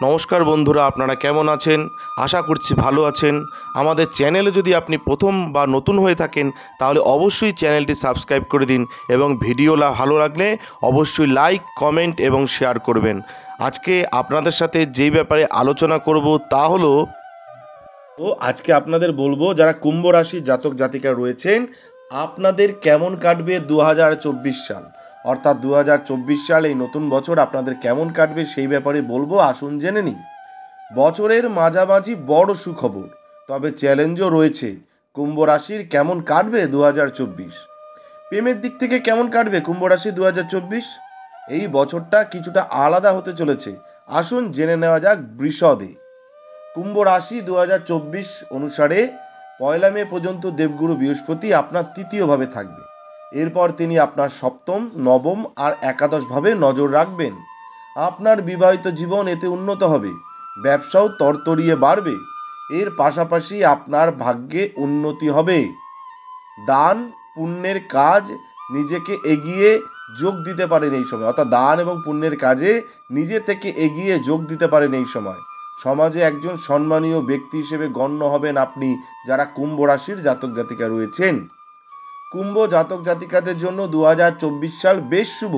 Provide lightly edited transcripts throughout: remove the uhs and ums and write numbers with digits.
নমস্কার বন্ধুরা, আপনারা কেমন আছেন? আশা করছি ভালো আছেন। আমাদের চ্যানেলে যদি আপনি প্রথম বা নতুন হয়ে থাকেন তাহলে অবশ্যই চ্যানেলটি সাবস্ক্রাইব করে দিন এবং ভিডিও ভালো লাগলে অবশ্যই লাইক, কমেন্ট এবং শেয়ার করবেন। আজকে আপনাদের সাথে যেই ব্যাপারে আলোচনা করব তা হলো আজকে আপনাদের বলবো যারা কুম্ভ রাশির জাতক জাতিকা রয়েছেন আপনাদের কেমন কাটবে 2024 সাল, অর্থাৎ 2024 সাল এই নতুন বছর আপনাদের কেমন কাটবে সেই ব্যাপারে বলবো। আসুন জেনে নিই। বছরের মাঝামাঝি বড় সুখবর, তবে চ্যালেঞ্জও রয়েছে। কুম্ভ রাশির কেমন কাটবে 2024? প্রেমের দিক থেকে কেমন কাটবে কুম্ভ রাশি 2024? এই বছরটা কিছুটা আলাদা হতে চলেছে। আসুন জেনে নেওয়া যাক বিশদে। কুম্ভ রাশি 2024 অনুসারে 1 মে পর্যন্ত দেবগুরু বৃহস্পতি আপনার তৃতীয়ভাবে থাকবে। এরপর তিনি আপনার সপ্তম, নবম আর একাদশভাবে নজর রাখবেন। আপনার বিবাহিত জীবন এতে উন্নত হবে, ব্যবসাও তরতরিয়ে বাড়বে। এর পাশাপাশি আপনার ভাগ্যে উন্নতি হবে। দান পুণ্যের কাজ নিজেকে এগিয়ে যোগ দিতে পারেন এই সময়, অর্থাৎ দান এবং পুণ্যের কাজে নিজে থেকে এগিয়ে যোগ দিতে পারেন এই সময়। সমাজে একজন সম্মানীয় ব্যক্তি হিসেবে গণ্য হবেন আপনি, যারা কুম্ভ রাশির জাতক জাতিকা রয়েছেন। কুম্ভ জাতক জাতিকাদের জন্য 2024 সাল বেশ শুভ।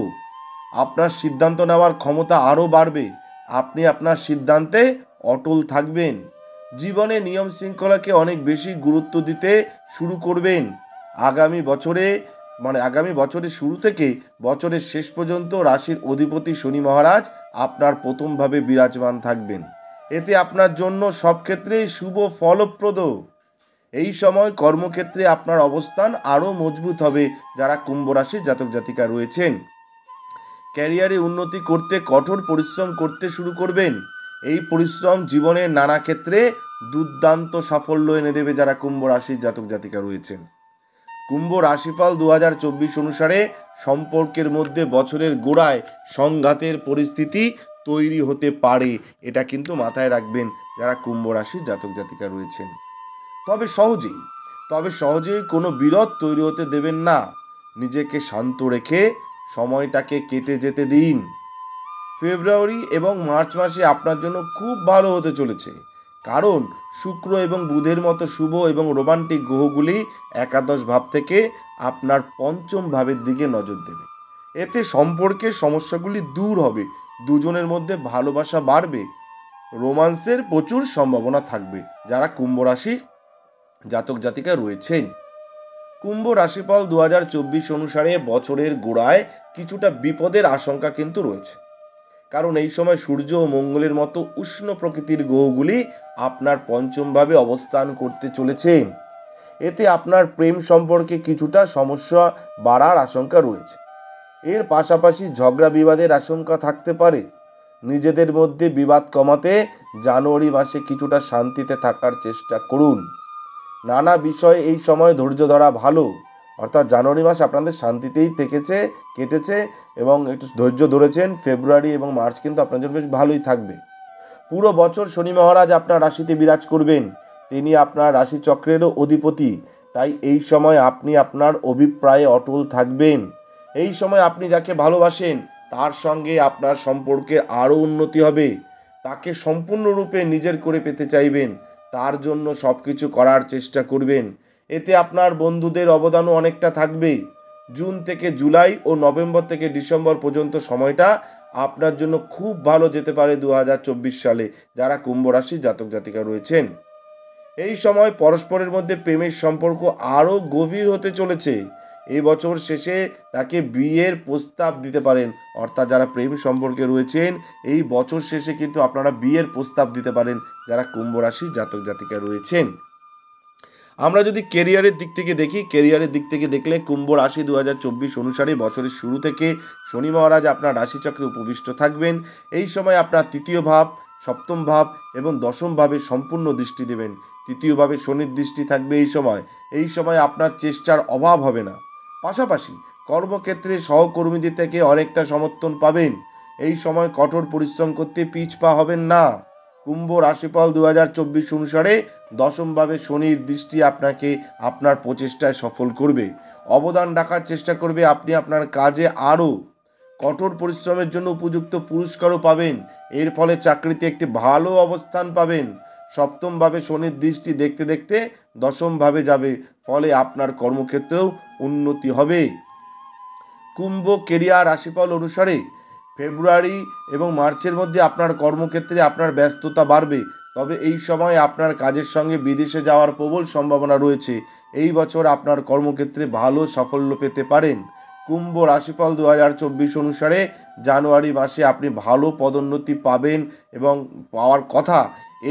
আপনার সিদ্ধান্ত নেওয়ার ক্ষমতা আরও বাড়বে। আপনি আপনার সিদ্ধান্তে অটল থাকবেন। জীবনে নিয়ম শৃঙ্খলাকে অনেক বেশি গুরুত্ব দিতে শুরু করবেন। আগামী বছরের শুরু থেকে বছরের শেষ পর্যন্ত রাশির অধিপতি শনি মহারাজ আপনার প্রথমভাবে বিরাজমান থাকবেন। এতে আপনার জন্য সব ক্ষেত্রেই শুভ ফলপ্রদ। এই সময় কর্মক্ষেত্রে আপনার অবস্থান আরও মজবুত হবে যারা কুম্ভ রাশির জাতক জাতিকা রয়েছেন। ক্যারিয়ারে উন্নতি করতে কঠোর পরিশ্রম করতে শুরু করবেন। এই পরিশ্রম জীবনের নানা ক্ষেত্রে দুর্দান্ত সাফল্য এনে দেবে যারা কুম্ভ রাশির জাতক জাতিকা রয়েছেন। কুম্ভ রাশিফল 2024 অনুসারে সম্পর্কের মধ্যে বছরের গোড়ায় সংঘাতের পরিস্থিতি তৈরি হতে পারে, এটা কিন্তু মাথায় রাখবেন যারা কুম্ভ রাশির জাতক জাতিকা রয়েছেন। তবে সহজেই কোনো বিরোধ তৈরি হতে দেবেন না। নিজেকে শান্ত রেখে সময়টাকে কেটে যেতে দিন। ফেব্রুয়ারি এবং মার্চ মাসে আপনার জন্য খুব ভালো হতে চলেছে, কারণ শুক্র এবং বুধের মতো শুভ এবং রোমান্টিক গ্রহগুলি একাদশ ভাব থেকে আপনার পঞ্চম ভাবের দিকে নজর দেবে। এতে সম্পর্কের সমস্যাগুলি দূর হবে, দুজনের মধ্যে ভালোবাসা বাড়বে, রোমান্সের প্রচুর সম্ভাবনা থাকবে যারা কুম্ভ রাশির জাতক জাতিকা রয়েছেন। কুম্ভ রাশিফল 2024 অনুসারে বছরের গোড়ায় কিছুটা বিপদের আশঙ্কা কিন্তু রয়েছে, কারণ এই সময় সূর্য ও মঙ্গলের মতো উষ্ণ প্রকৃতির গ্রহগুলি আপনার পঞ্চমভাবে অবস্থান করতে চলেছে। এতে আপনার প্রেম সম্পর্কে কিছুটা সমস্যা বাড়ার আশঙ্কা রয়েছে। এর পাশাপাশি ঝগড়া বিবাদের আশঙ্কা থাকতে পারে। নিজেদের মধ্যে বিবাদ কমাতে জানুয়ারি মাসে কিছুটা শান্তিতে থাকার চেষ্টা করুন। নানা বিষয়ে এই সময় ধৈর্য ধরা ভালো, অর্থাৎ জানুয়ারি মাস আপনাদের শান্তিতেই কেটেছে এবং একটু ধৈর্য ধরেছেন। ফেব্রুয়ারি এবং মার্চ কিন্তু আপনার জন্য বেশ ভালোই থাকবে। পুরো বছর শনি মহারাজ আপনার রাশিতে বিরাজ করবেন। তিনি আপনার রাশিচক্রেরও অধিপতি, তাই এই সময় আপনি আপনার অভিপ্রায়ে অটল থাকবেন। এই সময় আপনি যাকে ভালোবাসেন তার সঙ্গে আপনার সম্পর্কের আরও উন্নতি হবে। তাকে সম্পূর্ণরূপে নিজের করে পেতে চাইবেন, তার জন্য সব কিছু করার চেষ্টা করবেন। এতে আপনার বন্ধুদের অবদানও অনেকটা থাকবে। জুন থেকে জুলাই ও নভেম্বর থেকে ডিসেম্বর পর্যন্ত সময়টা আপনার জন্য খুব ভালো যেতে পারে 2024 সালে যারা কুম্ভ রাশির জাতক জাতিকা রয়েছেন। এই সময় পরস্পরের মধ্যে প্রেমের সম্পর্ক আরও গভীর হতে চলেছে। এই বছর শেষে তাকে বিয়ের প্রস্তাব দিতে পারেন, অর্থাৎ যারা প্রেম সম্পর্কে রয়েছেন এই বছর শেষে কিন্তু আপনারা বিয়ের প্রস্তাব দিতে পারেন যারা কুম্ভ রাশির জাতক জাতিকা রয়েছেন। আমরা যদি কেরিয়ারের দিক থেকে দেখলে কুম্ভ রাশি 2024 অনুসারে বছরের শুরু থেকে শনি মহারাজ আপনার রাশিচক্রে উপবিষ্ট থাকবেন। এই সময় আপনার তৃতীয় ভাব, সপ্তম ভাব এবং দশম ভাবে সম্পূর্ণ দৃষ্টি দেবেন। তৃতীয় ভাবে শনির দৃষ্টি থাকবে এই সময় আপনার চেষ্টার অভাব হবে না। পাশাপাশি কর্মক্ষেত্রে সহকর্মীদের থেকে অনেকটা সমর্থন পাবেন। এই সময় কঠোর পরিশ্রম করতে পিছপা হবেন না। কুম্ভ রাশিফল 2024 অনুসারে দশমভাবে শনির দৃষ্টি আপনাকে আপনার প্রচেষ্টায় সফল করবে, অবদান রাখার চেষ্টা করবে। আপনি আপনার কাজে আরও কঠোর পরিশ্রমের জন্য উপযুক্ত পুরস্কারও পাবেন। এর ফলে চাকরিতে একটি ভালো অবস্থান পাবেন। সপ্তমভাবে শনির দৃষ্টি দেখতে দেখতে দশমভাবে যাবে, ফলে আপনার কর্মক্ষেত্রেও উন্নতি হবে। কুম্ভ কেরিয়ার রাশিফল অনুসারে ফেব্রুয়ারি এবং মার্চের মধ্যে আপনার কর্মক্ষেত্রে আপনার ব্যস্ততা বাড়বে, তবে এই সময় আপনার কাজের সঙ্গে বিদেশে যাওয়ার প্রবল সম্ভাবনা রয়েছে। এই বছর আপনার কর্মক্ষেত্রে ভালো সাফল্য পেতে পারেন। কুম্ভ রাশিফল 2024 অনুসারে জানুয়ারি মাসে আপনি ভালো পদোন্নতি পাবেন এবং পাওয়ার কথা।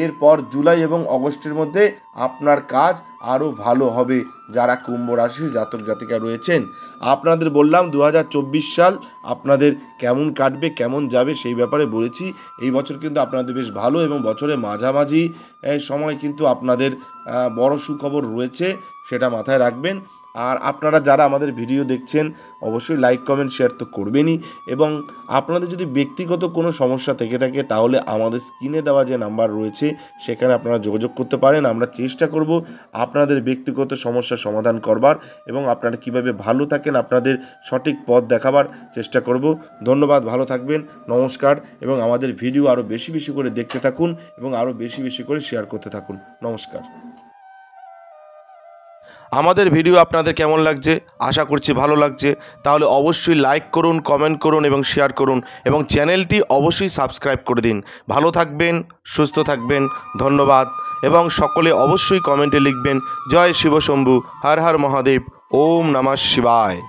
এরপর জুলাই এবং অগস্টের মধ্যে আপনার কাজ আরও ভালো হবে। যারা কুম্ভ রাশির জাতক জাতিকা রয়েছেন, আপনাদের বললাম 2024 সাল আপনাদের কেমন কাটবে, কেমন যাবে সেই ব্যাপারে বলেছি। এই বছর কিন্তু আপনাদের বেশ ভালো এবং বছরের মাঝামাঝি সময় কিন্তু আপনাদের বড় সুখবর রয়েছে, সেটা মাথায় রাখবেন। আর আপনারা যারা আমাদের ভিডিও দেখছেন অবশ্যই লাইক কমেন্ট শেয়ার তো করবেনই, এবং আপনাদের যদি ব্যক্তিগত কোনো সমস্যা থেকে থাকে তাহলে আমাদের স্ক্রিনে দেওয়া যে নাম্বার রয়েছে সেখানে আপনারা যোগাযোগ করতে পারেন। আমরা চেষ্টা করব আপনাদের ব্যক্তিগত সমস্যার সমাধান করবার এবং আপনারা কিভাবে ভালো থাকেন আপনাদের সঠিক পথ দেখাবার চেষ্টা করব। ধন্যবাদ, ভালো থাকবেন, নমস্কার। এবং আমাদের ভিডিও আরও বেশি বেশি করে দেখতে থাকুন এবং আরও বেশি বেশি করে শেয়ার করতে থাকুন। নমস্কার। আমাদের ভিডিও আপনাদের কেমন লাগছে? আশা করছি ভালো লাগছে। তাহলে অবশ্যই লাইক করুন, কমেন্ট করুন এবং শেয়ার করুন, এবং চ্যানেলটি অবশ্যই সাবস্ক্রাইব করে দিন। ভালো থাকবেন, সুস্থ থাকবেন, ধন্যবাদ। এবং সকলে অবশ্যই কমেন্টে লিখবেন জয় শিব শম্ভু, হর হর মহাদেব, ওম নমঃ শিবায়।